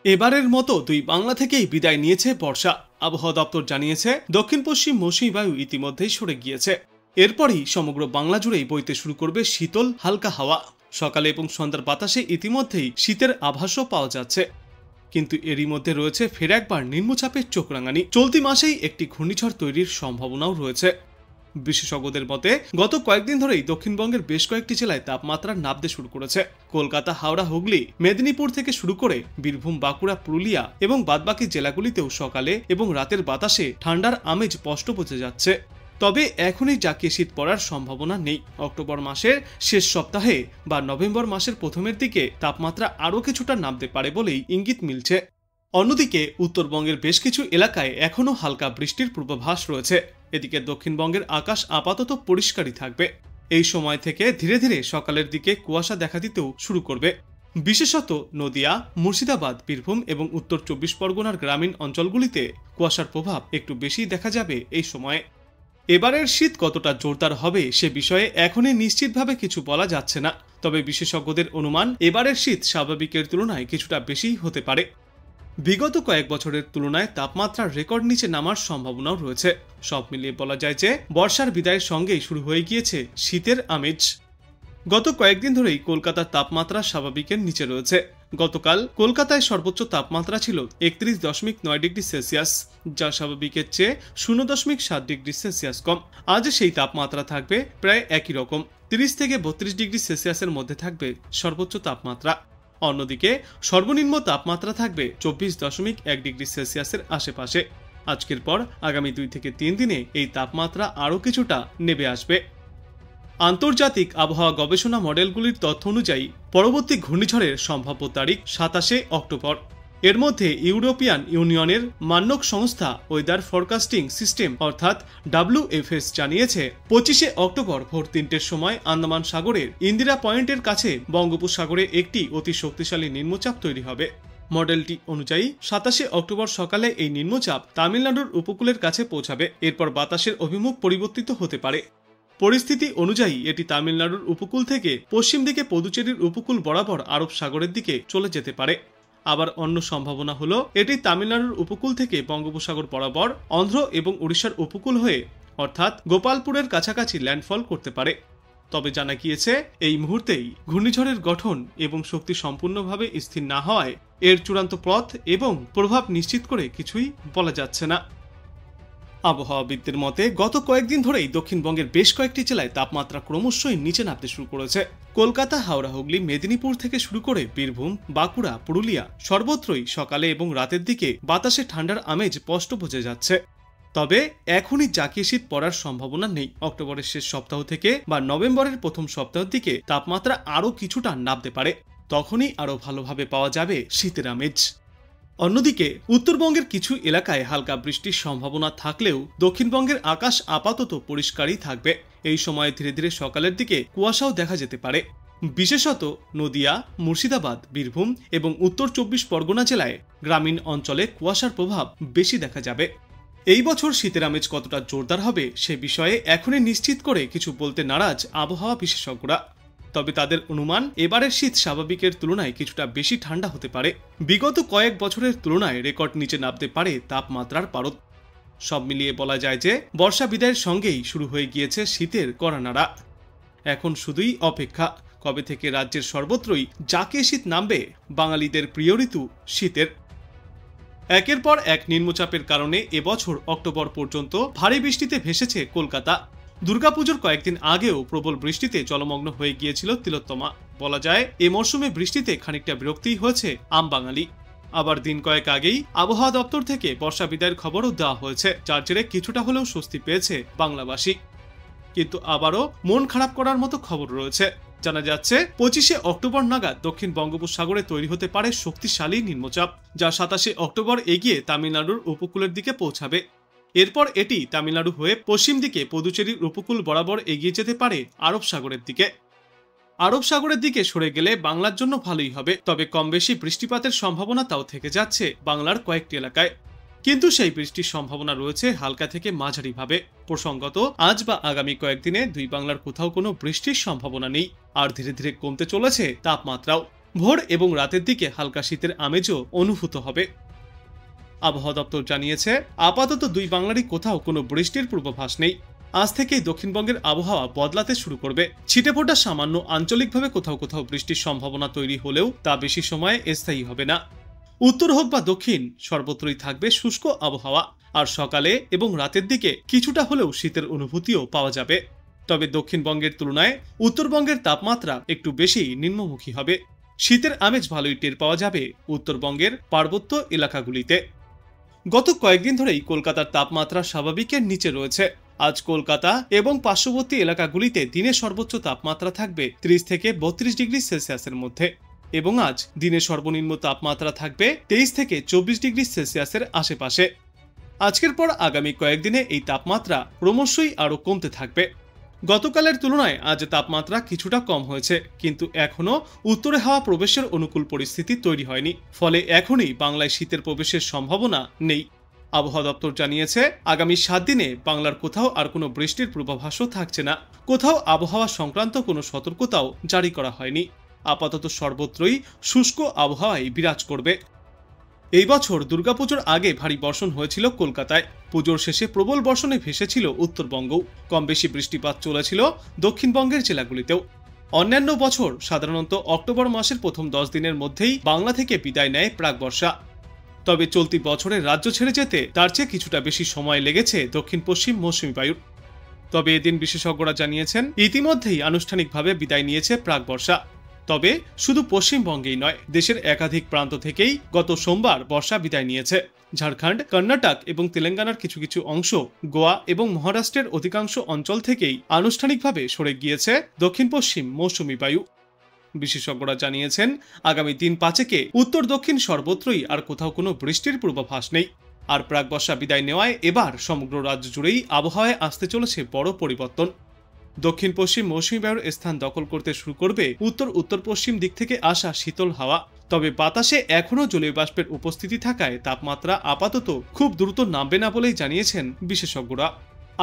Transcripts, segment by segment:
এবারের মতো দুই বাংলা থেকেই বিদায় নিয়েছে বর্ষা। আবহাওয়া দপ্তর জানিয়েছে দক্ষিণ পশ্চিম মৌসুমী বায়ু ইতিমধ্যেই সরে গিয়েছে। এরপরই সমগ্র বাংলা জুড়েই বইতে শুরু করবে শীতল হালকা হাওয়া। সকালে এবং সন্ধ্যার বাতাসে ইতিমধ্যেই শীতের আভাসও পাওয়া যাচ্ছে। কিন্তু এরই মধ্যে রয়েছে ফের একবার নিম্নচাপের চোখ রাঙানি। চলতি মাসেই একটি ঘূর্ণিঝড় তৈরির সম্ভাবনাও রয়েছে। বিশেষজ্ঞদের মতে গত কয়েকদিন ধরেই দক্ষিণবঙ্গের বেশ কয়েকটি জেলায় তাপমাত্রা নামতে শুরু করেছে। কলকাতা, হাওড়া, হুগলি, মেদিনীপুর থেকে শুরু করে বীরভূম, বাঁকুড়া, পুরুলিয়া এবং বাদবাকি জেলাগুলিতেও সকালে এবং রাতের বাতাসে ঠান্ডার আমেজ স্পষ্ট বোঝা যাচ্ছে। তবে এখনই জাঁকিয়ে শীত পড়ার সম্ভাবনা নেই। অক্টোবর মাসের শেষ সপ্তাহে বা নভেম্বর মাসের প্রথমের দিকে তাপমাত্রা আরও কিছুটা নামতে পারে বলেই ইঙ্গিত মিলছে। অন্যদিকে উত্তরবঙ্গের বেশ কিছু এলাকায় এখনও হালকা বৃষ্টির পূর্বাভাস রয়েছে। এদিকে দক্ষিণবঙ্গের আকাশ আপাতত পরিষ্কারই থাকবে। এই সময় থেকে ধীরে ধীরে সকালের দিকে কুয়াশা দেখা দিতেও শুরু করবে। বিশেষত নদিয়া, মুর্শিদাবাদ, বীরভূম এবং উত্তর 24 পরগনার গ্রামীণ অঞ্চলগুলিতে কুয়াশার প্রভাব একটু বেশি দেখা যাবে এই সময়ে। এবারের শীত কতটা জোরদার হবে সে বিষয়ে এখনই নিশ্চিতভাবে কিছু বলা যাচ্ছে না। তবে বিশেষজ্ঞদের অনুমান এবারের শীত স্বাভাবিকের তুলনায় কিছুটা বেশি হতে পারে। বিগত কয়েক বছরের তুলনায় তাপমাত্রার রেকর্ড নিচে নামার সম্ভাবনাও রয়েছে। সব মিলিয়ে বলা যায় যে বর্ষার বিদায়ের সঙ্গেই শুরু হয়ে গিয়েছে শীতের আমেজ। গত কয়েকদিন ধরেই কলকাতার তাপমাত্রা স্বাভাবিকের নিচে রয়েছে। গতকাল কলকাতায় সর্বোচ্চ তাপমাত্রা ছিল 31.9 ডিগ্রি সেলসিয়াস, যা স্বাভাবিকের চেয়ে 0.7 ডিগ্রি সেলসিয়াস কম। আজ সেই তাপমাত্রা থাকবে প্রায় একই রকম, 30 থেকে 32 ডিগ্রি সেলসিয়াসের মধ্যে থাকবে সর্বোচ্চ তাপমাত্রা। অন্যদিকে সর্বনিম্ন তাপমাত্রা থাকবে 24.1 ডিগ্রি সেলসিয়াসের আশেপাশে। আজকের পর আগামী 2 থেকে 3 দিনে এই তাপমাত্রা আরও কিছুটা নেমে আসবে। আন্তর্জাতিক আবহাওয়া গবেষণা মডেলগুলির তথ্য অনুযায়ী পরবর্তী ঘূর্ণিঝড়ের সম্ভাব্য তারিখ 27শে অক্টোবর। এর মধ্যে ইউরোপিয়ান ইউনিয়নের মানক সংস্থা ওয়েদার ফরকাস্টিং সিস্টেম অর্থাৎ WFS জানিয়েছে 25শে অক্টোবর ভোর 3টের সময় আন্দামান সাগরের ইন্দিরা পয়েন্টের কাছে বঙ্গোপসাগরে একটি অতি শক্তিশালী নিম্নচাপ তৈরি হবে। মডেলটি অনুযায়ী 27শে অক্টোবর সকালে এই নিম্নচাপ তামিলনাড়ুর উপকূলের কাছে পৌঁছাবে। এরপর বাতাসের অভিমুখ পরিবর্তিত হতে পারে। পরিস্থিতি অনুযায়ী এটি তামিলনাড়ুর উপকূল থেকে পশ্চিম দিকে পুদুচেরির উপকূল বরাবর আরব সাগরের দিকে চলে যেতে পারে। আবার অন্য সম্ভাবনা হলো এটি তামিলনাড়ুর উপকূল থেকে বঙ্গোপসাগর বরাবর অন্ধ্র এবং উড়িষ্যার উপকূল হয়ে অর্থাৎ গোপালপুরের কাছাকাছি ল্যান্ডফল করতে পারে। তবে জানা গিয়েছে এই মুহূর্তেই ঘূর্ণিঝড়ের গঠন এবং শক্তি সম্পূর্ণভাবে স্থির না হওয়ায় এর চূড়ান্ত পথ এবং প্রভাব নিশ্চিত করে কিছুই বলা যাচ্ছে না। আবহাওয়াবিদদের মতে গত কয়েকদিন ধরেই দক্ষিণবঙ্গের বেশ কয়েকটি জেলায় তাপমাত্রা ক্রমশই নিচে নামতে শুরু করেছে। কলকাতা, হাওড়া, হুগলি, মেদিনীপুর থেকে শুরু করে বীরভূম, বাঁকুড়া, পুরুলিয়া সর্বত্রই সকালে এবং রাতের দিকে বাতাসে ঠান্ডার আমেজ স্পষ্ট বোঝা যাচ্ছে। তবে এখনই জাঁকিয়ে শীত পড়ার সম্ভাবনা নেই। অক্টোবরের শেষ সপ্তাহ থেকে বা নভেম্বরের প্রথম সপ্তাহের দিকে তাপমাত্রা আরও কিছুটা নামতে পারে। তখনই আরও ভালোভাবে পাওয়া যাবে শীতের আমেজ। অন্যদিকে উত্তরবঙ্গের কিছু এলাকায় হালকা বৃষ্টির সম্ভাবনা থাকলেও দক্ষিণবঙ্গের আকাশ আপাতত পরিষ্কারই থাকবে। এই সময়ে ধীরে ধীরে সকালের দিকে কুয়াশাও দেখা যেতে পারে। বিশেষত নদিয়া, মুর্শিদাবাদ, বীরভূম এবং উত্তর 24 পরগনা জেলায় গ্রামীণ অঞ্চলে কুয়াশার প্রভাব বেশি দেখা যাবে। এই বছর শীতের আমেজ কতটা জোরদার হবে সে বিষয়ে এখনই নিশ্চিত করে কিছু বলতে নারাজ আবহাওয়া বিশেষজ্ঞরা। তবে তাদের অনুমান এবারের শীত স্বাভাবিকের তুলনায় কিছুটা বেশি ঠান্ডা হতে পারে। বিগত কয়েক বছরের তুলনায় রেকর্ড নিচে নামতে পারে তাপমাত্রার পারদ। সব মিলিয়ে বলা যায় যে বর্ষা বিদায়ের সঙ্গেই শুরু হয়ে গিয়েছে শীতের কড়া নাড়া। এখন শুধুই অপেক্ষা কবে থেকে রাজ্যের সর্বত্রই জাঁকিয়ে শীত নামবে বাঙালিদের প্রিয় ঋতু শীতের। একের পর এক নিম্নচাপের কারণে এবছর অক্টোবর পর্যন্ত ভারী বৃষ্টিতে ভেসেছে কলকাতা। দুর্গাপুজোর কয়েকদিন আগেও প্রবল বৃষ্টিতে জলমগ্ন হয়ে গিয়েছিল তিলোত্তমা। বলা যায় এ মরশুমে বৃষ্টিতে খানিকটা বিরক্তিই হয়েছে আম বাঙালি। আবার দিন কয়েক আগেই আবহাওয়া দপ্তর থেকে বর্ষা বিদায়ের খবরও দেওয়া হয়েছে, যার জেরে কিছুটা হলেও স্বস্তি পেয়েছে বাংলাবাসী। কিন্তু আবারও মন খারাপ করার মতো খবর রয়েছে। জানা যাচ্ছে 25শে অক্টোবর নাগাদ দক্ষিণ বঙ্গোপসাগরে তৈরি হতে পারে শক্তিশালী নিম্নচাপ, যা 27শে অক্টোবর এগিয়ে তামিলনাড়ুর উপকূলের দিকে পৌঁছাবে। এরপর এটি তামিলনাড়ু হয়ে পশ্চিম দিকে পুদুচেরির উপকূল বরাবর এগিয়ে যেতে পারে আরব সাগরের দিকে। আরব সাগরের দিকে সরে গেলে বাংলার জন্য ভালোই হবে। তবে কম বেশি বৃষ্টিপাতের সম্ভাবনা তাও থেকে যাচ্ছে বাংলার কয়েকটি এলাকায়। কিন্তু সেই বৃষ্টির সম্ভাবনা রয়েছে হালকা থেকে মাঝারি ভাবে। প্রসঙ্গত আজ বা আগামী কয়েকদিনে দুই বাংলার কোথাও কোনো বৃষ্টির সম্ভাবনা নেই। আর ধীরে ধীরে কমতে চলেছে তাপমাত্রাও। ভোর এবং রাতের দিকে হালকা শীতের আমেজও অনুভূত হবে। আবহাওয়া দপ্তর জানিয়েছে, আপাতত দুই বাংলারই কোথাও কোনো বৃষ্টির পূর্বাভাস নেই। আজ থেকেই দক্ষিণবঙ্গের আবহাওয়া বদলাতে শুরু করবে। ছিটেফোঁটা সামান্য আঞ্চলিকভাবে কোথাও কোথাও বৃষ্টির সম্ভাবনা তৈরি হলেও তা বেশি সময়ে স্থায়ী হবে না। উত্তর হোক বা দক্ষিণ, সর্বত্রই থাকবে শুষ্ক আবহাওয়া, আর সকালে এবং রাতের দিকে কিছুটা হলেও শীতের অনুভূতিও পাওয়া যাবে। তবে দক্ষিণবঙ্গের তুলনায় উত্তরবঙ্গের তাপমাত্রা একটু বেশি নিম্নমুখী হবে। শীতের আমেজ ভালোই টের পাওয়া যাবে উত্তরবঙ্গের পার্বত্য এলাকাগুলিতে। গত কয়েকদিন ধরেই কলকাতার তাপমাত্রা স্বাভাবিকের নিচে রয়েছে। আজ কলকাতা এবং পার্শ্ববর্তী এলাকাগুলিতে দিনের সর্বোচ্চ তাপমাত্রা থাকবে 30 থেকে 32 ডিগ্রি সেলসিয়াসের মধ্যে, এবং আজ দিনের সর্বনিম্ন তাপমাত্রা থাকবে 23 থেকে 24 ডিগ্রি সেলসিয়াসের আশেপাশে। আজকের পর আগামী কয়েকদিনে এই তাপমাত্রা ক্রমশই আরও কমতে থাকবে। গতকালের তুলনায় আজ তাপমাত্রা কিছুটা কম হয়েছে, কিন্তু এখনও উত্তরে হাওয়া প্রবেশের অনুকূল পরিস্থিতি তৈরি হয়নি, ফলে এখনই বাংলায় শীতের প্রবেশের সম্ভাবনা নেই। আবহাওয়া দপ্তর জানিয়েছে, আগামী 7 দিনে বাংলার কোথাও আর কোনো বৃষ্টির পূর্বাভাসও থাকছে না। কোথাও আবহাওয়া সংক্রান্ত কোনো সতর্কতাও জারি করা হয়নি। আপাতত সর্বত্রই শুষ্ক আবহাওয়াই বিরাজ করবে। এই বছর দুর্গাপুজোর আগে ভারী বর্ষণ হয়েছিল কলকাতায়। পুজোর শেষে প্রবল বর্ষণে ভেসেছিল উত্তরবঙ্গও। কম বেশি বৃষ্টিপাত চলেছিল দক্ষিণবঙ্গের জেলাগুলিতেও। অন্যান্য বছর সাধারণত অক্টোবর মাসের প্রথম 10 দিনের মধ্যেই বাংলা থেকে বিদায় নেয় প্রাকবর্ষা। তবে চলতি বছরে রাজ্য ছেড়ে যেতে তার চেয়ে কিছুটা বেশি সময় লেগেছে দক্ষিণ পশ্চিম মৌসুমী বায়ুর। তবে এদিন বিশেষজ্ঞরা জানিয়েছেন, ইতিমধ্যেই আনুষ্ঠানিকভাবে বিদায় নিয়েছে প্রাকবর্ষা। তবে শুধু পশ্চিমবঙ্গেই নয়, দেশের একাধিক প্রান্ত থেকেই গত সোমবার বর্ষা বিদায় নিয়েছে। ঝাড়খণ্ড, কর্ণাটক এবং তেলেঙ্গানার কিছু কিছু অংশ, গোয়া এবং মহারাষ্ট্রের অধিকাংশ অঞ্চল থেকেই আনুষ্ঠানিকভাবে সরে গিয়েছে দক্ষিণ পশ্চিম মৌসুমী বায়ু। বিশেষজ্ঞরা জানিয়েছেন, আগামী দিন 5 উত্তর দক্ষিণ সর্বত্রই আর কোথাও কোনো বৃষ্টির পূর্বাভাস নেই। আর প্রাকবর্ষা বিদায় নেওয়ায় এবার সমগ্র রাজ্য জুড়েই আবহাওয়ায় আসতে চলেছে বড় পরিবর্তন। দক্ষিণ পশ্চিম মৌসুমী বায়ুর স্থান দখল করতে শুরু করবে উত্তর উত্তর পশ্চিম দিক থেকে আসা শীতল হাওয়া। তবে বাতাসে এখনও জলীয় বাষ্পের উপস্থিতি থাকায় তাপমাত্রা আপাতত খুব দ্রুত নামবে না বলেই জানিয়েছেন বিশেষজ্ঞরা।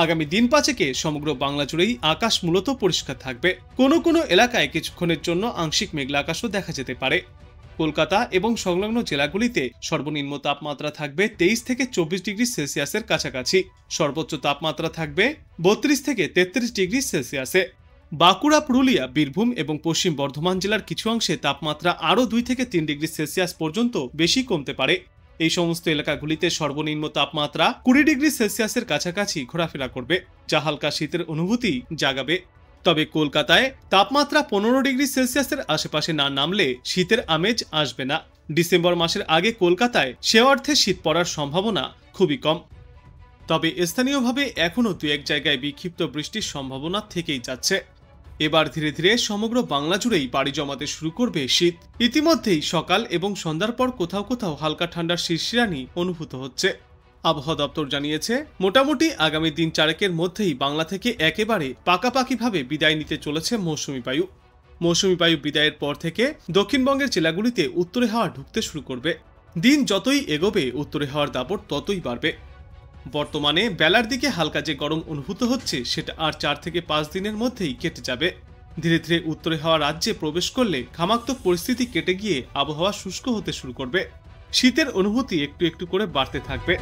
আগামী দিন 5 সমগ্র বাংলা জুড়েই আকাশ মূলত পরিষ্কার থাকবে। কোনো কোনো এলাকায় কিছুক্ষণের জন্য আংশিক মেঘলা আকাশও দেখা যেতে পারে। কলকাতা এবং সংলগ্ন জেলাগুলিতে সর্বনিম্ন তাপমাত্রা থাকবে 23 থেকে 24 ডিগ্রি সেলসিয়াসের কাছাকাছি। সর্বোচ্চ তাপমাত্রা থাকবে 32 থেকে 33 ডিগ্রি সেলসিয়াসে। বাঁকুড়া, পুরুলিয়া, বীরভূম এবং পশ্চিম বর্ধমান জেলার কিছু অংশে তাপমাত্রা আরও 2 থেকে 3 ডিগ্রি সেলসিয়াস পর্যন্ত বেশি কমতে পারে। এই সমস্ত এলাকাগুলিতে সর্বনিম্ন তাপমাত্রা 20 ডিগ্রি সেলসিয়াসের কাছাকাছি ঘোরাফেরা করবে, যা হালকা শীতের অনুভূতি জাগাবে। তবে কলকাতায় তাপমাত্রা 15 ডিগ্রি সেলসিয়াসের আশেপাশে না নামলে শীতের আমেজ আসবে না। ডিসেম্বর মাসের আগে কলকাতায় সে অর্থে শীত পড়ার সম্ভাবনা খুবই কম। তবে স্থানীয়ভাবে এখনও 2-1 জায়গায় বিক্ষিপ্ত বৃষ্টির সম্ভাবনা থেকেই যাচ্ছে। এবার ধীরে ধীরে সমগ্র বাংলা জুড়েই পাড়ি জমাতে শুরু করবে শীত। ইতিমধ্যেই সকাল এবং সন্ধ্যার পর কোথাও কোথাও হালকা ঠান্ডার শিরশিরানি অনুভূত হচ্ছে। আবহাওয়া দপ্তর জানিয়েছে, মোটামুটি আগামী দিন 4 মধ্যেই বাংলা থেকে একেবারে পাকাপাকিভাবে বিদায় নিতে চলেছে মৌসুমী বায়ু। মৌসুমী বায়ু বিদায়ের পর থেকে দক্ষিণবঙ্গের জেলাগুলিতে উত্তরে হাওয়া ঢুকতে শুরু করবে। দিন যতই এগোবে উত্তরে হাওয়ার দাপট ততই বাড়বে। বর্তমানে বেলার দিকে হালকা যে গরম অনুভূত হচ্ছে সেটা আর 4 থেকে 5 দিনের মধ্যেই কেটে যাবে। ধীরে ধীরে উত্তরে হাওয়া রাজ্যে প্রবেশ করলে ঘামাক্ত পরিস্থিতি কেটে গিয়ে আবহাওয়া শুষ্ক হতে শুরু করবে। শীতের অনুভূতি একটু একটু করে বাড়তে থাকবে।